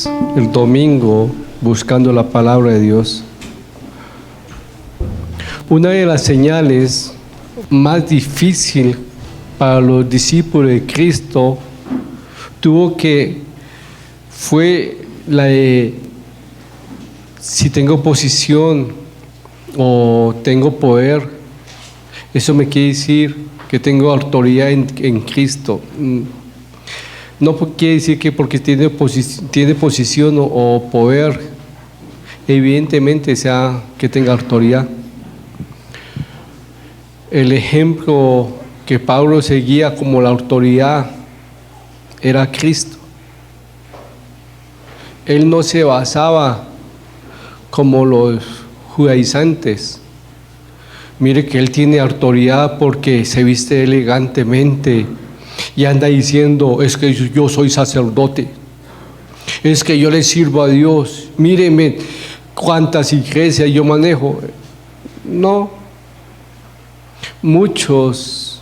el domingo buscando la palabra de Dios. Una de las señales más difíciles para los discípulos de Cristo fue la de si tengo posición o tengo poder. Eso me quiere decir que tengo autoridad en Cristo. No quiere decir que porque tiene posición o poder, evidentemente sea que tenga autoridad. El ejemplo que Pablo seguía como la autoridad era Cristo. Él no se basaba como los judaizantes. Mire que él tiene autoridad porque se viste elegantemente y anda diciendo, es que yo soy sacerdote, es que yo le sirvo a Dios, míreme cuántas iglesias yo manejo. No, muchos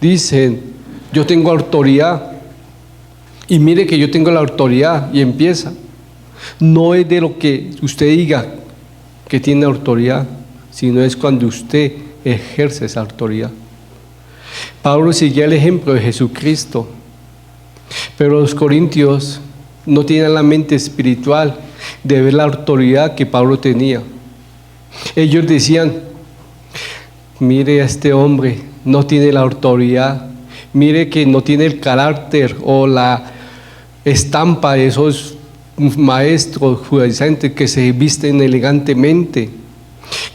dicen, yo tengo autoridad, y mire que yo tengo la autoridad, y empieza. No es de lo que usted diga que tiene autoridad, sino es cuando usted ejerce esa autoridad. Pablo seguía el ejemplo de Jesucristo, pero los corintios no tienen la mente espiritual de ver la autoridad que Pablo tenía. Ellos decían, mire a este hombre, no tiene la autoridad, mire que no tiene el carácter o la estampa de esos maestros judaizantes que se visten elegantemente,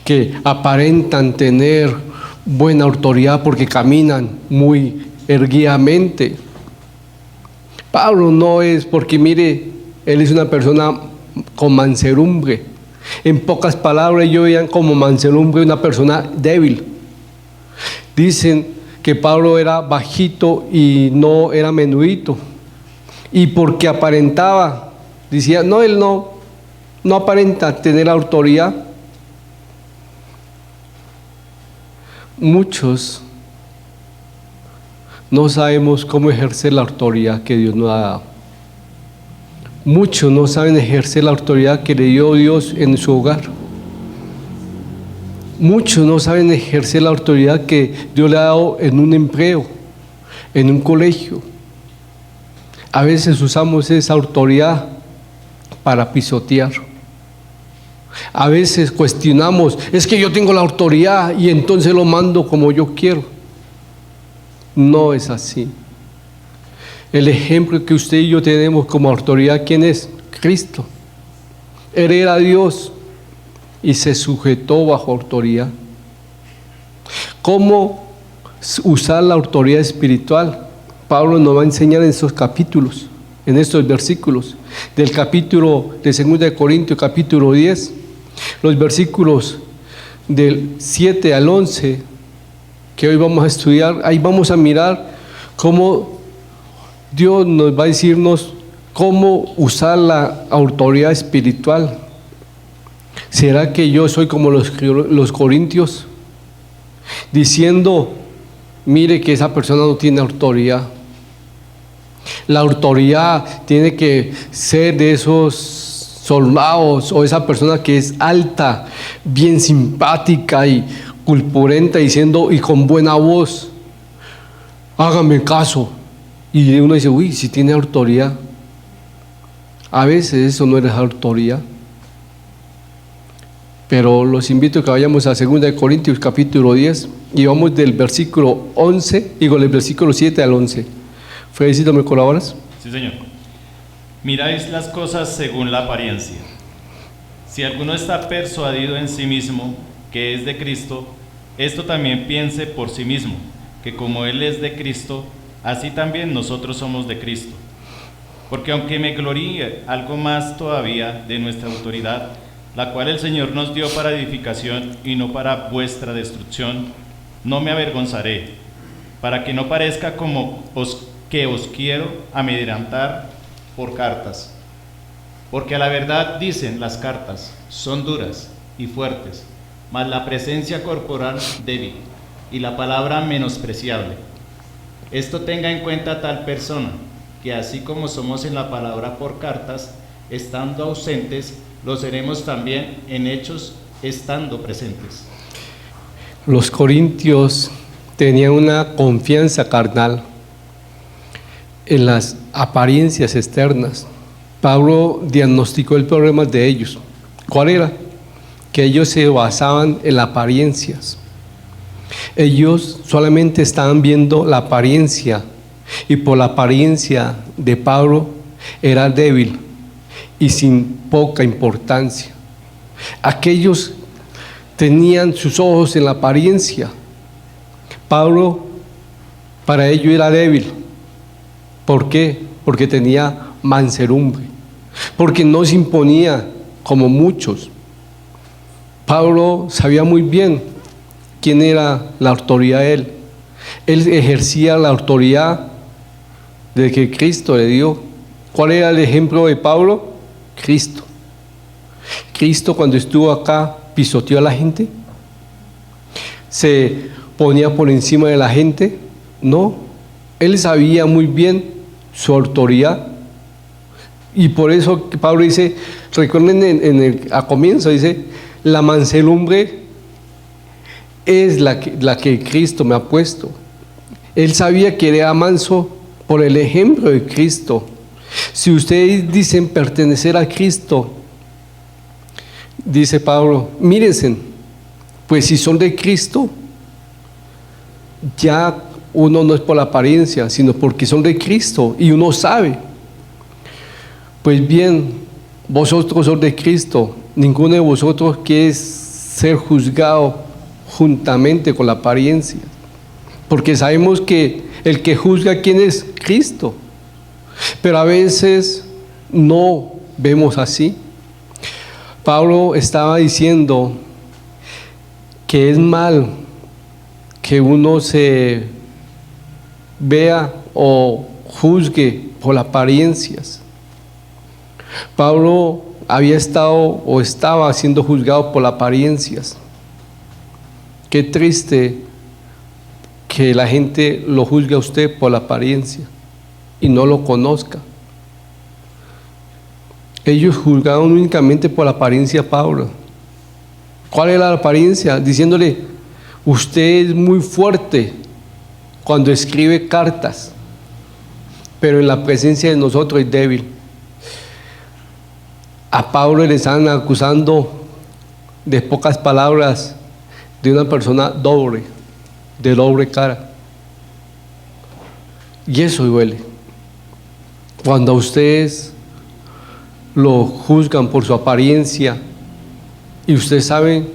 que aparentan tener buena autoridad porque caminan muy erguidamente. Pablo no es, porque mire, él es una persona con mansedumbre. En pocas palabras, ellos veían como mansedumbre una persona débil. Dicen que Pablo era bajito y no era menudito, y porque aparentaba, decía, no, él no aparenta tener autoridad. Muchos no sabemos cómo ejercer la autoridad que Dios nos ha dado. Muchos no saben ejercer la autoridad que le dio Dios en su hogar. Muchos no saben ejercer la autoridad que Dios le ha dado en un empleo, en un colegio. A veces usamos esa autoridad para pisotear. A veces cuestionamos, es que yo tengo la autoridad y entonces lo mando como yo quiero. No es así. El ejemplo que usted y yo tenemos como autoridad, ¿quién es? Cristo. Él era Dios y se sujetó bajo autoridad. ¿Cómo usar la autoridad espiritual? Pablo nos va a enseñar en estos capítulos, en estos versículos, del capítulo de 2 Corintios, capítulo 10, los versículos del 7 al 11, que hoy vamos a estudiar. Ahí vamos a mirar cómo Dios nos va a decirnos cómo usar la autoridad espiritual. ¿Será que yo soy como los corintios, diciendo, mire que esa persona no tiene autoridad? La autoridad tiene que ser de esos soldados o esa persona que es alta, bien simpática y corpulenta, diciendo y con buena voz, hágame caso. Y uno dice, uy, si tiene autoridad. A veces eso no es autoridad. Pero los invito a que vayamos a 2 Corintios capítulo 10 y vamos del versículo 11 y con el versículo 7 al 11. Fredicito, ¿me colaboras? Sí, señor. Miráis las cosas según la apariencia. Si alguno está persuadido en sí mismo que es de Cristo, esto también piense por sí mismo, que como Él es de Cristo, así también nosotros somos de Cristo. Porque aunque me gloríe algo más todavía de nuestra autoridad, la cual el Señor nos dio para edificación y no para vuestra destrucción, no me avergonzaré, para que no parezca como que os quiero amedrentar por cartas. Porque a la verdad dicen las cartas, son duras y fuertes, mas la presencia corporal débil, y la palabra menospreciable. Esto tenga en cuenta tal persona, que así como somos en la palabra por cartas, estando ausentes, lo seremos también en hechos estando presentes. Los corintios tenían una confianza carnal en las apariencias externas. Pablo diagnosticó el problema de ellos. ¿Cuál era? Que ellos se basaban en las apariencias. Ellos solamente estaban viendo la apariencia, y por la apariencia de Pablo era débil y sin poca importancia. Aquellos tenían sus ojos en la apariencia. Pablo para ello era débil. ¿Por qué? Porque tenía mansedumbre, porque no se imponía como muchos. Pablo sabía muy bien quién era la autoridad de él. Él ejercía la autoridad de que Cristo le dio. ¿Cuál era el ejemplo de Pablo? Cristo. Cristo, cuando estuvo acá, pisoteó a la gente, se ponía por encima de la gente. No, él sabía muy bien su autoridad, y por eso Pablo dice, recuerden a comienzo, dice, la mansedumbre es la que Cristo me ha puesto. Él sabía que era manso por el ejemplo de Cristo. Si ustedes dicen pertenecer a Cristo, dice Pablo, mírense, pues si son de Cristo, ya uno no es por la apariencia, sino porque son de Cristo, y uno sabe. Pues bien, vosotros sois de Cristo, ninguno de vosotros quiere ser juzgado juntamente con la apariencia, porque sabemos que el que juzga, ¿quién es? Cristo. Pero a veces no vemos así. Pablo estaba diciendo que es mal que uno se vea o juzgue por las apariencias. Pablo había estado o estaba siendo juzgado por las apariencias. Qué triste que la gente lo juzgue a usted por la apariencia y no lo conozca. Ellos juzgaron únicamente por la apariencia a Pablo. ¿Cuál era la apariencia? Diciéndole, usted es muy fuerte cuando escribe cartas, pero en la presencia de nosotros es débil. A Pablo le estaban acusando de pocas palabras, de una persona doble, de doble cara. Y eso duele. Cuando a ustedes lo juzgan por su apariencia y usted sabe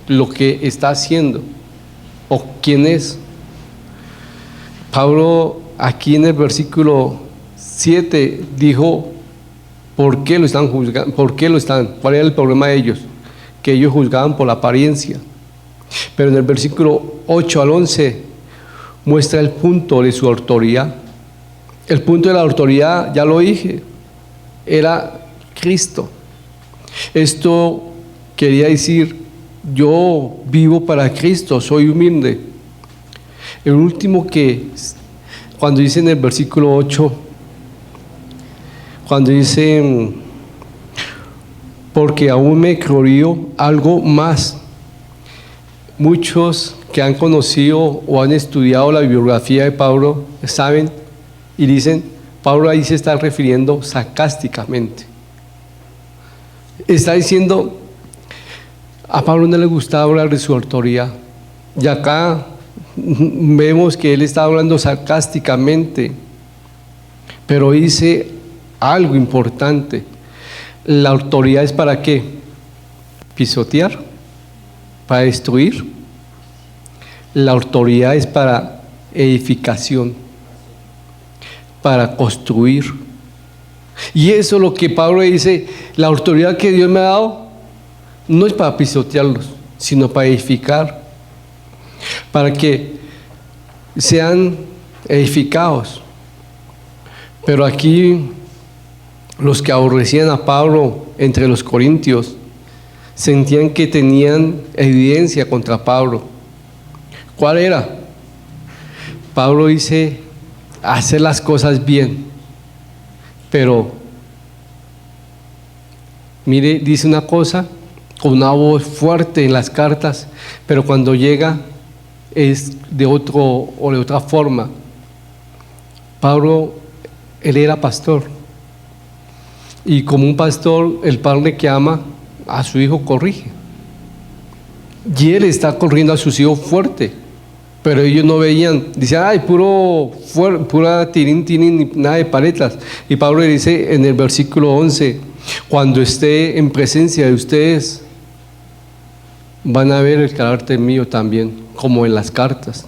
lo que está haciendo o quién es. Pablo aquí en el versículo 7 dijo por qué lo están juzgando, cuál era el problema de ellos, que ellos juzgaban por la apariencia. Pero en el versículo 8 al 11 muestra el punto de su autoridad. El punto de la autoridad, ya lo dije, era Cristo. Esto quería decir, yo vivo para Cristo, soy humilde. El último cuando dice en el versículo 8, cuando dice, porque aún me glorío algo más. Muchos que han conocido o han estudiado la biografía de Pablo saben y dicen, Pablo ahí se está refiriendo sarcásticamente. Está diciendo, a Pablo no le gustaba hablar de su autoridad. Y acá vemos que él está hablando sarcásticamente, pero dice algo importante. La autoridad es ¿para qué? Pisotear, para destruir. La autoridad es para edificación, para construir. Y eso es lo que Pablo dice, la autoridad que Dios me ha dado no es para pisotearlos, sino para edificar, para que sean edificados. Pero aquí los que aborrecían a Pablo entre los corintios sentían que tenían evidencia contra Pablo. ¿Cuál era? Pablo dice hacer las cosas bien, pero Mire, dice una cosa con una voz fuerte en las cartas, pero cuando llega es de otra forma. Pablo, él era pastor, y como un pastor, el padre que ama a su hijo corrige, y él está corrigiendo a sus hijos fuerte, pero ellos no veían, dicen, ay, pura tirín, nada de paretas. Y Pablo le dice en el versículo 11, cuando esté en presencia de ustedes, van a ver el carácter mío también, como en las cartas.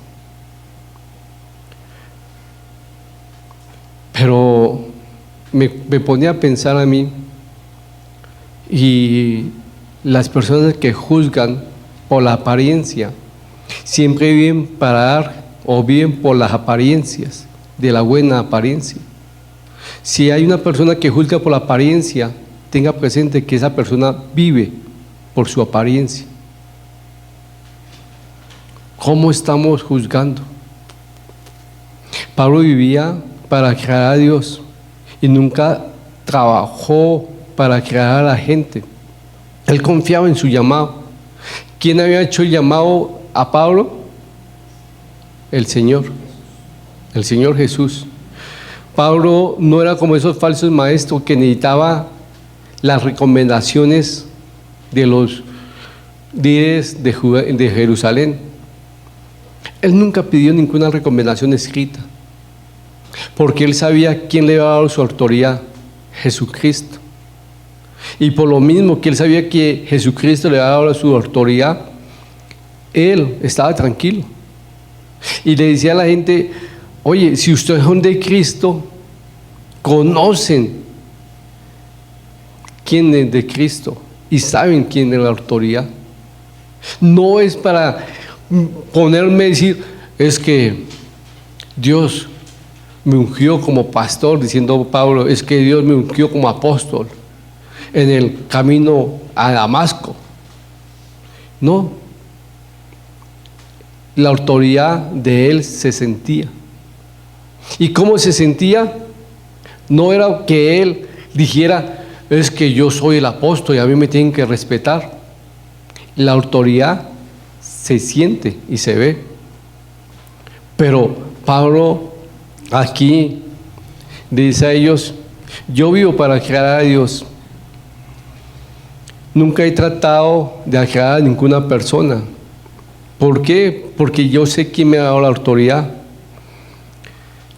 Pero me ponía a pensar a mí, y las personas que juzgan por la apariencia, siempre viven para dar o viven por las apariencias, de la buena apariencia. Si hay una persona que juzga por la apariencia, tenga presente que esa persona vive por su apariencia. ¿Cómo estamos juzgando? Pablo vivía para agradar a Dios y nunca trabajó para agradar a la gente. Él confiaba en su llamado. ¿Quién había hecho el llamado a Pablo? El Señor Jesús. Pablo no era como esos falsos maestros que necesitaba las recomendaciones de los líderes de Jerusalén. Él nunca pidió ninguna recomendación escrita, porque él sabía quién le había dado su autoridad: Jesucristo. Y por lo mismo que él sabía que Jesucristo le había dado su autoridad, él estaba tranquilo. Y le decía a la gente, oye, si ustedes son de Cristo, conocen quién es de Cristo y saben quién es la autoridad. No es para ponerme a decir, es que Dios me ungió como pastor, diciendo Pablo, es que Dios me ungió como apóstol en el camino a Damasco. No, la autoridad de él se sentía. ¿Y cómo se sentía? No era que él dijera, es que yo soy el apóstol y a mí me tienen que respetar. La autoridad se siente y se ve. Pero Pablo aquí dice a ellos, yo vivo para agradar a Dios. Nunca he tratado de agradar a ninguna persona. ¿Por qué? Porque yo sé quién me ha dado la autoridad.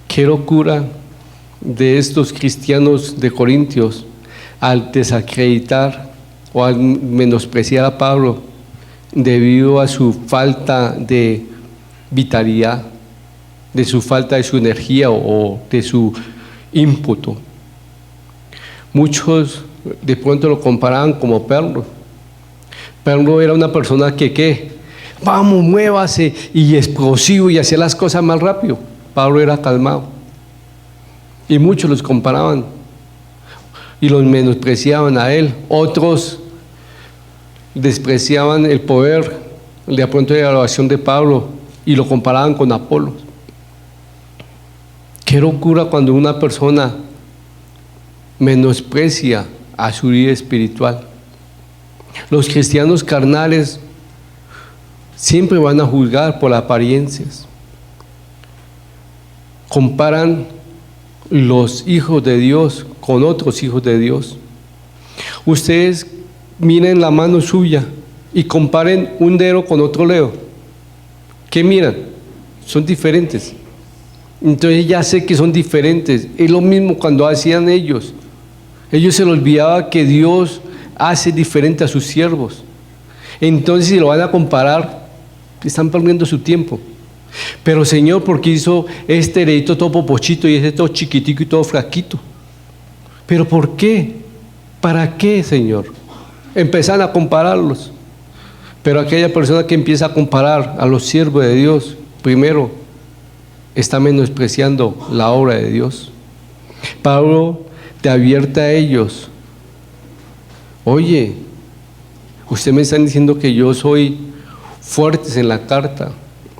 Qué locura de estos cristianos de Corintios al desacreditar o al menospreciar a Pablo debido a su falta de vitalidad, de su falta de su energía o de su ímpetu. Muchos de pronto lo comparaban como Pablo. Pablo era una persona que ¿qué? Vamos, muévase, y explosivo, y hacía las cosas más rápido. Pablo era calmado. Y muchos los comparaban y los menospreciaban a él. Otros despreciaban el poder de pronto de la oración de Pablo y lo comparaban con Apolo. Qué locura cuando una persona menosprecia a su vida espiritual. Los cristianos carnales siempre van a juzgar por apariencias. Comparan los hijos de Dios con otros hijos de Dios. Ustedes miren la mano suya y comparen un dedo con otro dedo. ¿Qué miran? Son diferentes. Entonces ya sé que son diferentes. Es lo mismo cuando hacían ellos. Ellos se les olvidaba que Dios hace diferente a sus siervos. Entonces si lo van a comparar, están perdiendo su tiempo. Pero Señor, ¿por qué hizo este dedito todo popochito y este todo chiquitico y todo flaquito? ¿Pero por qué? ¿Para qué, Señor? Empiezan a compararlos. Pero aquella persona que empieza a comparar a los siervos de Dios, primero está menospreciando la obra de Dios. Pablo te advierte a ellos, oye, usted me están diciendo que yo soy fuertes en la carta,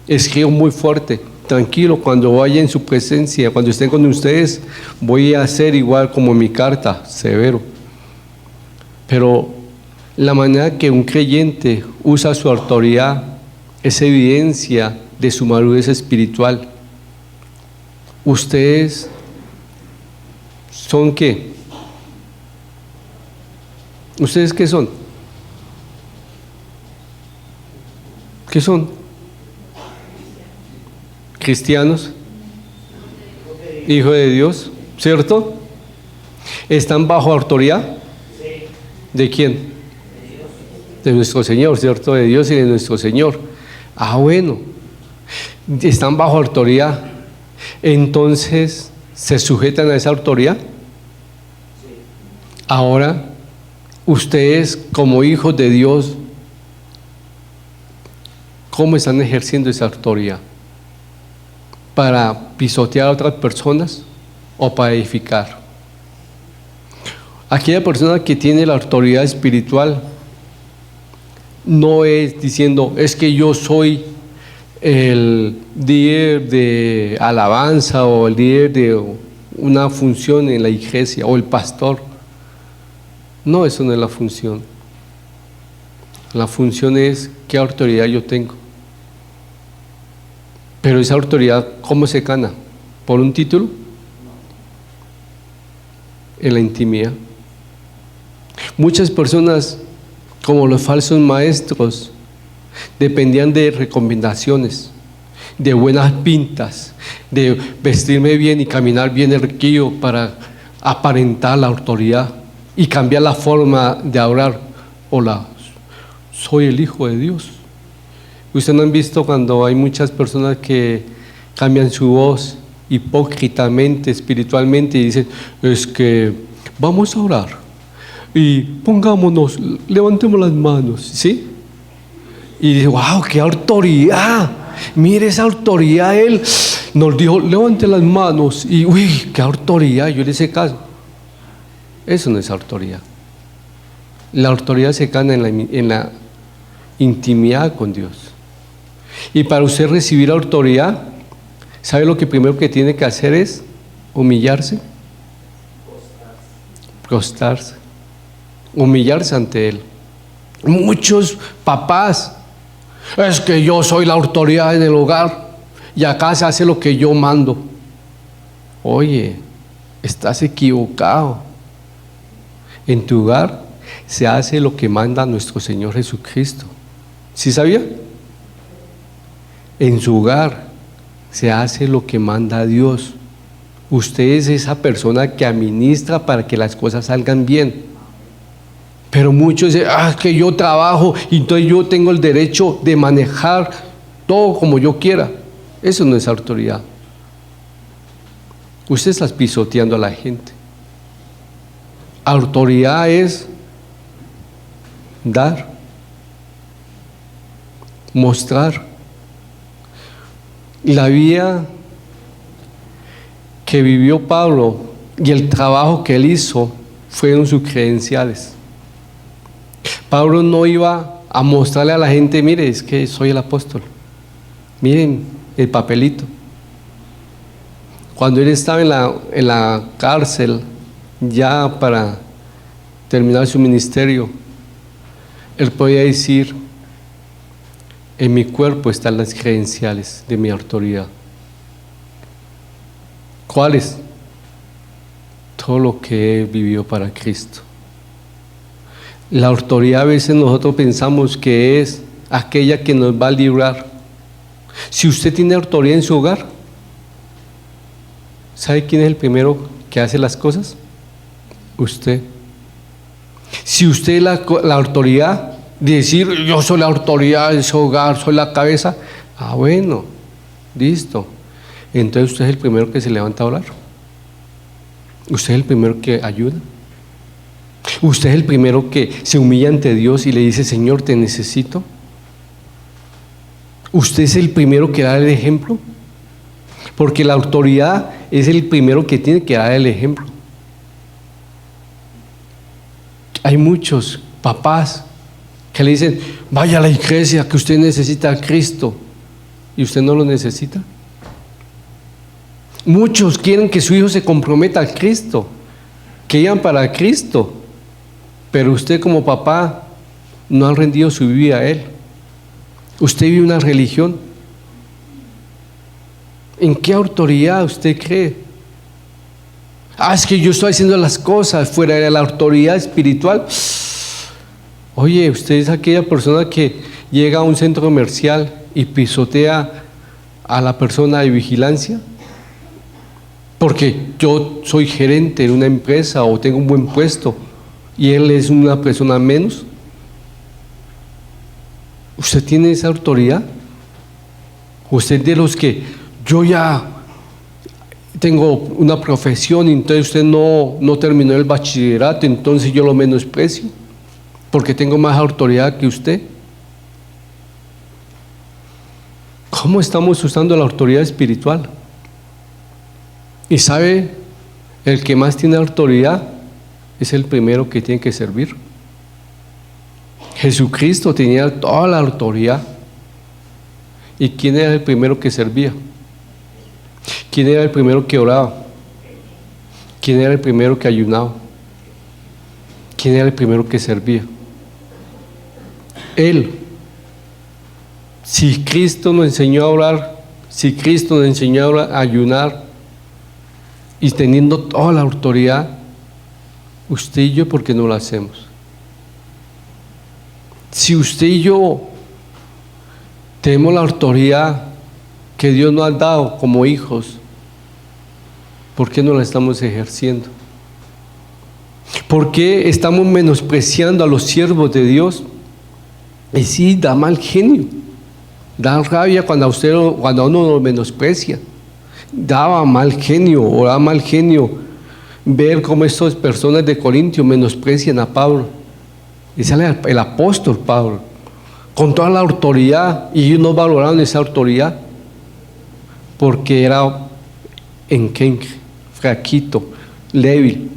escribo muy fuerte, tranquilo, cuando vaya en su presencia, cuando estén con ustedes, voy a hacer igual como en mi carta, severo. Pero la manera que un creyente usa su autoridad es evidencia de su madurez espiritual. ¿Ustedes son qué? ¿Ustedes qué son? ¿Qué son? Cristianos, hijos de Dios, ¿cierto? ¿Están bajo autoridad? ¿De quién? De nuestro Señor, ¿cierto? De Dios y de nuestro Señor. Ah, bueno, están bajo autoridad. Entonces, ¿se sujetan a esa autoridad? Ahora, ustedes como hijos de Dios, ¿cómo están ejerciendo esa autoridad? ¿Para pisotear a otras personas o para edificar? Aquella persona que tiene la autoridad espiritual no es diciendo, es que yo soy el líder de alabanza o el líder de una función en la iglesia o el pastor. No, eso no es la función. La función es qué autoridad yo tengo. Pero esa autoridad, ¿cómo se gana? ¿Por un título? En la intimidad. Muchas personas, como los falsos maestros, dependían de recomendaciones, de buenas pintas, de vestirme bien y caminar bien erguido para aparentar la autoridad y cambiar la forma de hablar. Hola, soy el Hijo de Dios. ¿Ustedes no han visto cuando hay muchas personas que cambian su voz hipócritamente, espiritualmente, y dicen, es que vamos a orar y pongámonos, levantemos las manos, ¿sí? Y dice, wow, qué autoridad, mire esa autoridad. Él nos dijo, levante las manos, y uy, qué autoridad. Yo le hice caso. Eso no es autoridad. La autoridad se gana en la intimidad con Dios. Y para usted recibir autoridad, ¿sabe lo que primero que tiene que hacer es humillarse? Prostarse. Humillarse ante Él. Muchos papás, es que yo soy la autoridad en el hogar y acá se hace lo que yo mando. Oye, estás equivocado. En tu hogar se hace lo que manda nuestro Señor Jesucristo. ¿Sí sabía? En su hogar se hace lo que manda Dios. Usted es esa persona que administra para que las cosas salgan bien. Pero muchos dicen, que yo trabajo y entonces yo tengo el derecho de manejar todo como yo quiera. Eso no es autoridad. Usted está pisoteando a la gente. Autoridad es dar, mostrar. La vida que vivió Pablo y el trabajo que él hizo fueron sus credenciales. Pablo no iba a mostrarle a la gente, mire, es que soy el apóstol. Miren el papelito. Cuando él estaba en la cárcel, ya para terminar su ministerio, él podía decir, en mi cuerpo están las credenciales de mi autoridad. ¿Cuáles? Todo lo que he vivido para Cristo. La autoridad a veces nosotros pensamos que es aquella que nos va a librar. Si usted tiene autoridad en su hogar, ¿sabe quién es el primero que hace las cosas? Usted. Si usted es la autoridad de decir, yo soy la autoridad de su hogar, soy la cabeza, bueno, listo. Entonces usted es el primero que se levanta a orar. Usted es el primero que ayuda. Usted es el primero que se humilla ante Dios y le dice, Señor, te necesito. Usted es el primero que da el ejemplo, porque la autoridad es el primero que tiene que dar el ejemplo. Hay muchos papás que le dicen, vaya a la iglesia, que usted necesita a Cristo, y usted no lo necesita. Muchos quieren que su hijo se comprometa a Cristo, que iban para Cristo, Pero usted como papá no ha rendido su vida a Él. Usted vive una religión. ¿En qué autoridad usted cree? Es que yo estoy haciendo las cosas fuera de la autoridad espiritual. Oye, usted es aquella persona que llega a un centro comercial y pisotea a la persona de vigilancia porque yo soy gerente de una empresa o tengo un buen puesto y él es una persona menos. ¿Usted tiene esa autoridad? ¿Usted es de los que yo ya tengo una profesión y entonces usted no terminó el bachillerato, entonces yo lo menosprecio porque tengo más autoridad que usted? ¿Cómo estamos usando la autoridad espiritual? Y sabe, el que más tiene autoridad es el primero que tiene que servir. Jesucristo tenía toda la autoridad. ¿Y quién era el primero que servía? ¿Quién era el primero que oraba? ¿Quién era el primero que ayunaba? ¿Quién era el primero que servía? Él. Si Cristo nos enseñó a orar, si Cristo nos enseñó a ayunar, y teniendo toda la autoridad, usted y yo, ¿por qué no lo hacemos? Si usted y yo tenemos la autoridad que Dios nos ha dado como hijos, ¿por qué no la estamos ejerciendo? ¿Por qué estamos menospreciando a los siervos de Dios? Y sí, da mal genio, da rabia cuando a uno lo menosprecia. Daba mal genio, o da mal genio ver cómo estas personas de Corintio menosprecian a Pablo. Y sale el apóstol Pablo con toda la autoridad y ellos no valoraron esa autoridad porque era enquenque, fraquito, débil,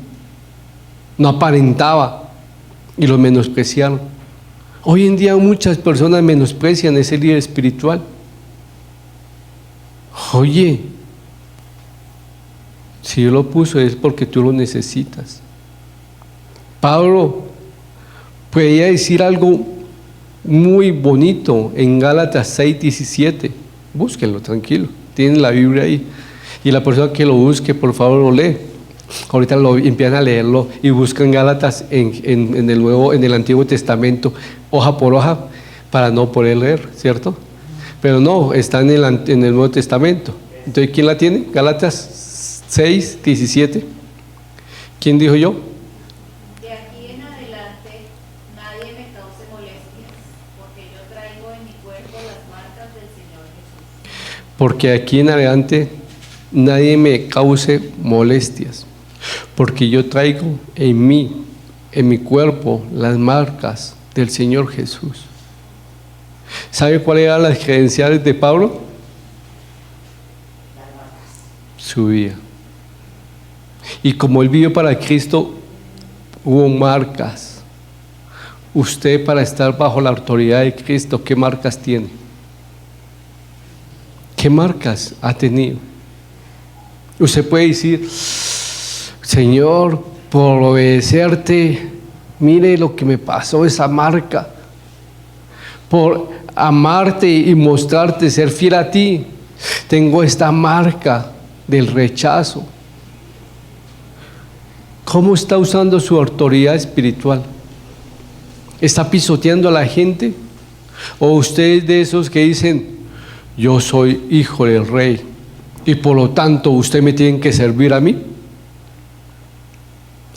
no aparentaba y lo menospreciaron. Hoy en día muchas personas menosprecian ese líder espiritual. Oye, si Dios lo puso es porque tú lo necesitas. Pablo podía decir algo muy bonito en Gálatas 6:17. Búsquenlo, tranquilo, tienen la Biblia ahí. Y la persona que lo busque, por favor, lo lee. Ahorita lo empiezan a leerlo y buscan Gálatas en el Antiguo Testamento, hoja por hoja, para no poder leer, ¿cierto? Pero no, está en el Nuevo Testamento. Entonces, ¿quién la tiene? Gálatas 6:17. ¿Quién dijo yo? De aquí en adelante nadie me cause molestias, porque yo traigo en mi cuerpo las marcas del Señor Jesús. Porque aquí en adelante nadie me cause molestias, porque yo traigo en mi cuerpo, las marcas del Señor Jesús. ¿Sabe cuáles eran las credenciales de Pablo? Su vida. Y como él vivió para Cristo, hubo marcas. Usted, para estar bajo la autoridad de Cristo, ¿qué marcas tiene? ¿Qué marcas ha tenido? Usted puede decir: Señor, por obedecerte, mire lo que me pasó, esa marca. Por amarte y mostrarte, ser fiel a ti, tengo esta marca del rechazo. ¿Cómo está usando su autoridad espiritual? ¿Está pisoteando a la gente? ¿O usted es de esos que dicen: yo soy hijo del rey y por lo tanto usted me tiene que servir a mí?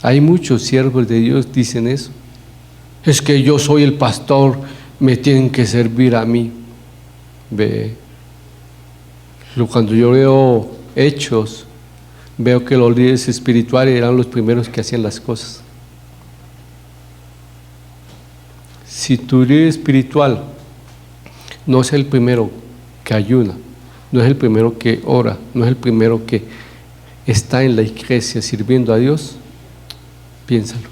Hay muchos siervos de Dios que dicen eso. Es que yo soy el pastor, me tienen que servir a mí. Ve, cuando yo veo Hechos, veo que los líderes espirituales eran los primeros que hacían las cosas. Si tu líder espiritual no es el primero que ayuna, no es el primero que ora, no es el primero que está en la iglesia sirviendo a Dios, piénsalo.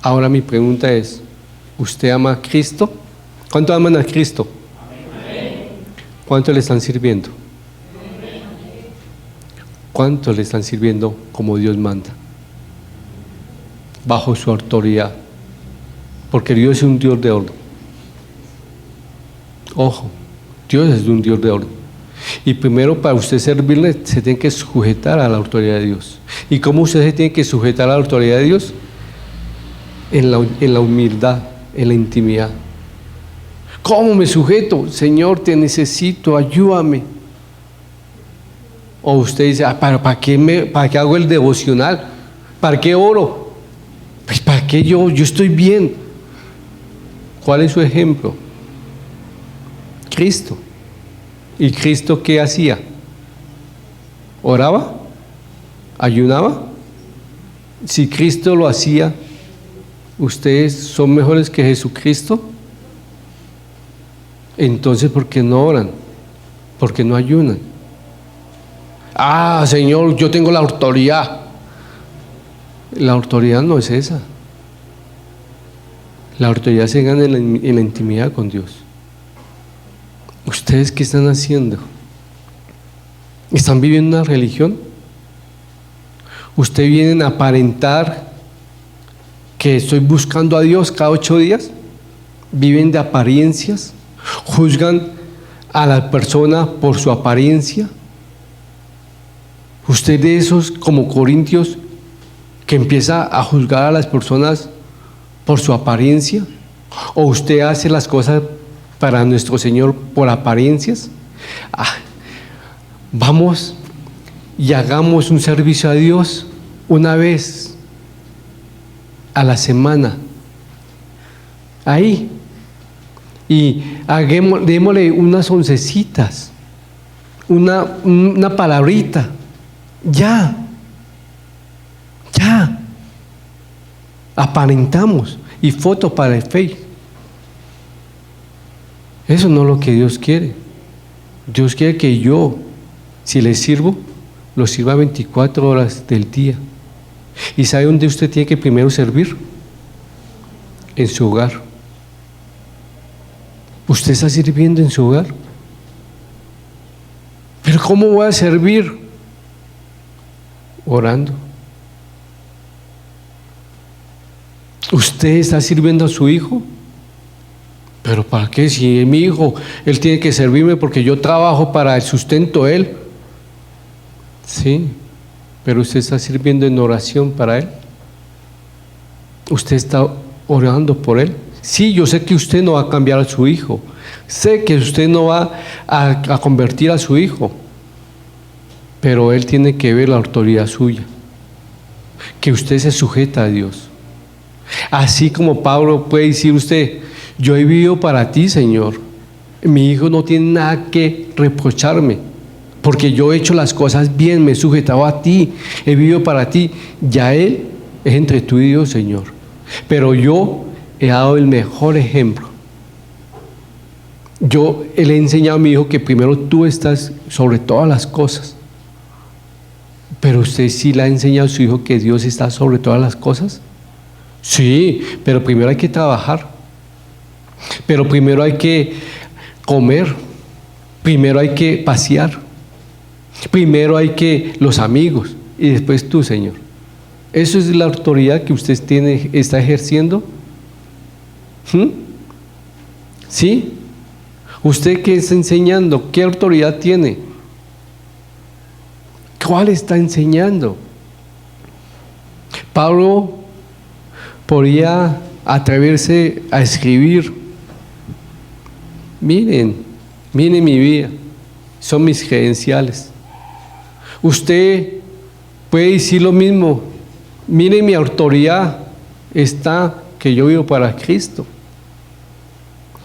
Ahora mi pregunta es: ¿usted ama a Cristo? ¿Cuánto aman a Cristo? ¿Cuánto le están sirviendo? ¿Cuánto le están sirviendo como Dios manda? bajo su autoridad, porque Dios es un Dios de orden. Ojo, Dios es un Dios de orden. Y primero, para usted servirle, se tiene que sujetar a la autoridad de Dios. ¿Y cómo usted se tiene que sujetar a la autoridad de Dios? En la humildad, en la intimidad. ¿Cómo me sujeto? Señor, te necesito, ayúdame. O usted dice, ¿para qué hago el devocional? ¿Para qué oro? Pues ¿para qué yo estoy bien? ¿Cuál es su ejemplo? Cristo. ¿Y Cristo qué hacía? ¿Oraba? ¿Ayunaba? Si Cristo lo hacía, ¿ustedes son mejores que Jesucristo? Entonces, ¿por qué no oran? ¿Por qué no ayunan? Señor, yo tengo la autoridad. La autoridad no es esa. La autoridad se gana en la intimidad con Dios. ¿Ustedes qué están haciendo? ¿Están viviendo una religión? ¿Ustedes vienen a aparentar que estoy buscando a Dios cada 8 días? ¿Viven de apariencias? ¿Juzgan a la persona por su apariencia? ¿Usted de esos como Corintios que empieza a juzgar a las personas por su apariencia? ¿O usted hace las cosas para nuestro Señor por apariencias? Vamos y hagamos un servicio a Dios una vez a la semana, ahí, y démosle unas oncecitas, una palabrita, ya, aparentamos, y foto para el Facebook. Eso no es lo que Dios quiere. Dios quiere que yo, si le sirvo, lo sirva 24 horas del día. ¿Y sabe dónde usted tiene que primero servir? En su hogar. ¿Usted está sirviendo en su hogar? ¿Pero cómo voy a servir? Orando. ¿Usted está sirviendo a su hijo? ¿Pero para qué? Si es mi hijo, él tiene que servirme porque yo trabajo para el sustento de él. Sí, pero usted está sirviendo en oración para él. Usted está orando por él. Sí, yo sé que usted no va a cambiar a su hijo. Sé que usted no va a convertir a su hijo. Pero él tiene que ver la autoridad suya. Que usted se sujeta a Dios. Así como Pablo puede decir usted, yo he vivido para ti, Señor. Mi hijo no tiene nada que reprocharme, porque yo he hecho las cosas bien, me he sujetado a ti, he vivido para ti. Ya él es entre tú y Dios, Señor. Pero yo he dado el mejor ejemplo. Yo le he enseñado a mi hijo que primero tú estás sobre todas las cosas. Pero usted sí le ha enseñado a su hijo que Dios está sobre todas las cosas. Sí, pero primero hay que trabajar. Pero primero hay que comer. Primero hay que pasear. Primero hay que los amigos. Y después tú, Señor. ¿Eso es la autoridad que usted está ejerciendo? ¿Sí? ¿Usted qué está enseñando? ¿Qué autoridad tiene? ¿Cuál está enseñando? Pablo podría atreverse a escribir: miren mi vida, son mis credenciales. Usted puede decir lo mismo: miren mi autoridad, está que yo vivo para Cristo.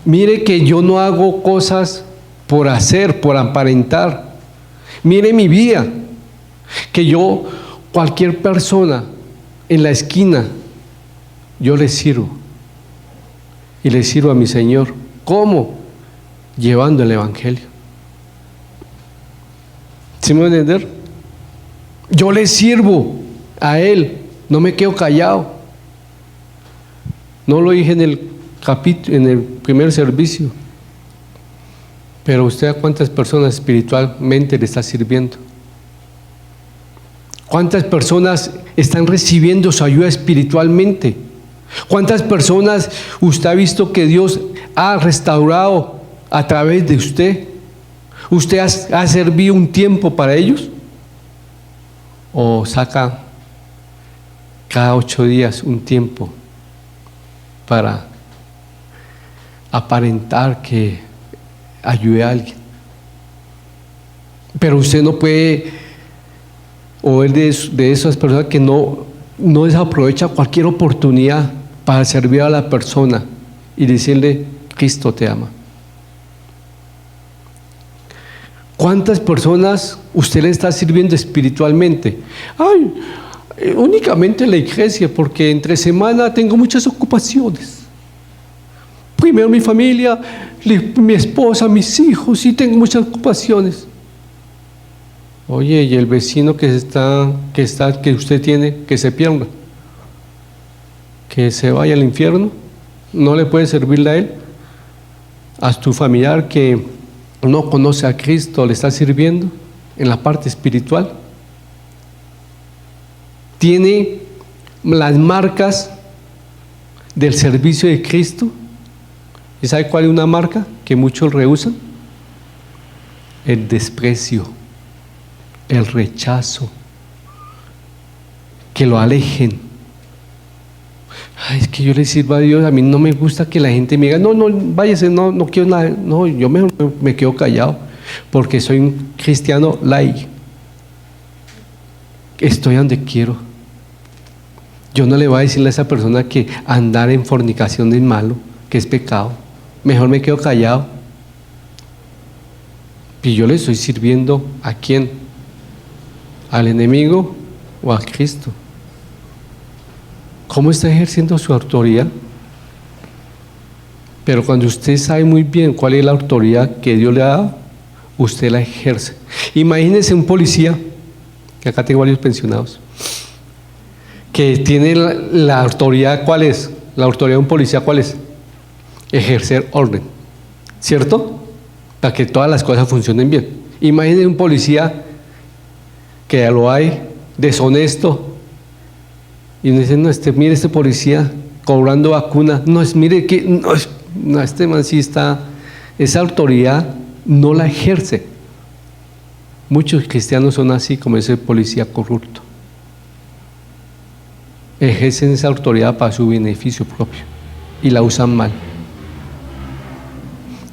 Mire que yo no hago cosas por hacer, por aparentar. Mire mi vida, que yo, cualquier persona en la esquina, yo le sirvo. Y le sirvo a mi Señor. ¿Cómo? Llevando el Evangelio. ¿Sí me van a entender? Yo le sirvo a Él, no me quedo callado. No lo dije en el primer servicio. Pero usted, ¿a cuántas personas espiritualmente le está sirviendo? ¿Cuántas personas están recibiendo su ayuda espiritualmente? ¿Cuántas personas usted ha visto que Dios ha restaurado a través de usted? ¿Usted ha servido un tiempo para ellos? ¿O saca cada 8 días un tiempo para aparentar que ayude a alguien? Pero usted no puede oír de esas personas que no desaprovecha cualquier oportunidad para servir a la persona y decirle: Cristo te ama. ¿Cuántas personas usted le está sirviendo espiritualmente? Ay, únicamente en la iglesia, porque entre semana tengo muchas ocupaciones. Primero mi familia, mi esposa, mis hijos, y tengo muchas ocupaciones. Oye, y el vecino que usted tiene, que se pierda, que se vaya al infierno, ¿no le puede servirle a él? A tu familiar que no conoce a Cristo, ¿le está sirviendo en la parte espiritual? ¿Tiene las marcas del servicio de Cristo? ¿Y sabe cuál es una marca que muchos rehúsan? El desprecio, el rechazo, que lo alejen. Ay, es que yo le sirvo a Dios, a mí no me gusta que la gente me diga: no, váyase, no quiero nada. No, yo mejor me quedo callado, porque soy un cristiano light. Estoy donde quiero. Yo no le voy a decirle a esa persona que andar en fornicación es malo, que es pecado. Mejor me quedo callado. Y yo le estoy sirviendo ¿a quién? ¿Al enemigo o a Cristo? ¿Cómo está ejerciendo su autoridad? Pero cuando usted sabe muy bien cuál es la autoridad que Dios le ha dado, usted la ejerce. Imagínese un policía, que acá tengo varios pensionados, que tiene la autoridad. ¿Cuál es? La autoridad de un policía, ¿cuál es? Ejercer orden, ¿cierto? Para que todas las cosas funcionen bien. Imagínese un policía que ya lo hay, deshonesto, y uno dice: no, mire este policía cobrando vacuna, mire que, este man sí está, esa autoridad no la ejerce. Muchos cristianos son así, como ese policía corrupto. Ejercen esa autoridad para su beneficio propio y la usan mal.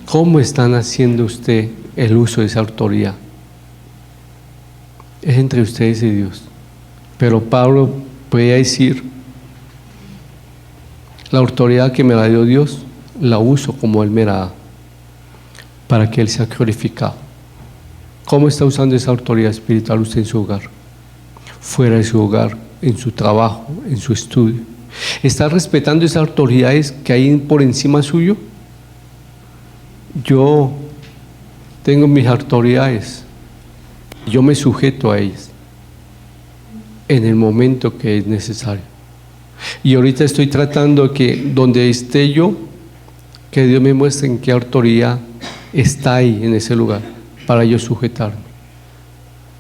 ¿Cómo están haciendo usted el uso de esa autoridad? Es entre ustedes y Dios. Pero Pablo puede decir: la autoridad que me la dio Dios, la uso como Él me la da, para que Él sea glorificado. ¿Cómo está usando esa autoridad espiritual usted en su hogar? Fuera de su hogar, en su trabajo, en su estudio. ¿Está respetando esas autoridades que hay por encima suyo? Yo tengo mis autoridades, yo me sujeto a ellas en el momento que es necesario. Y ahorita estoy tratando que donde esté yo, que Dios me muestre en qué autoridad está ahí en ese lugar, para yo sujetarme.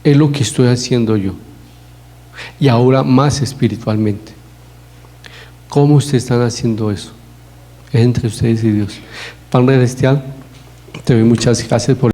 Es lo que estoy haciendo yo. Y ahora más espiritualmente. ¿Cómo ustedes están haciendo eso? Es entre ustedes y Dios. Padre Celestial, te doy muchas gracias por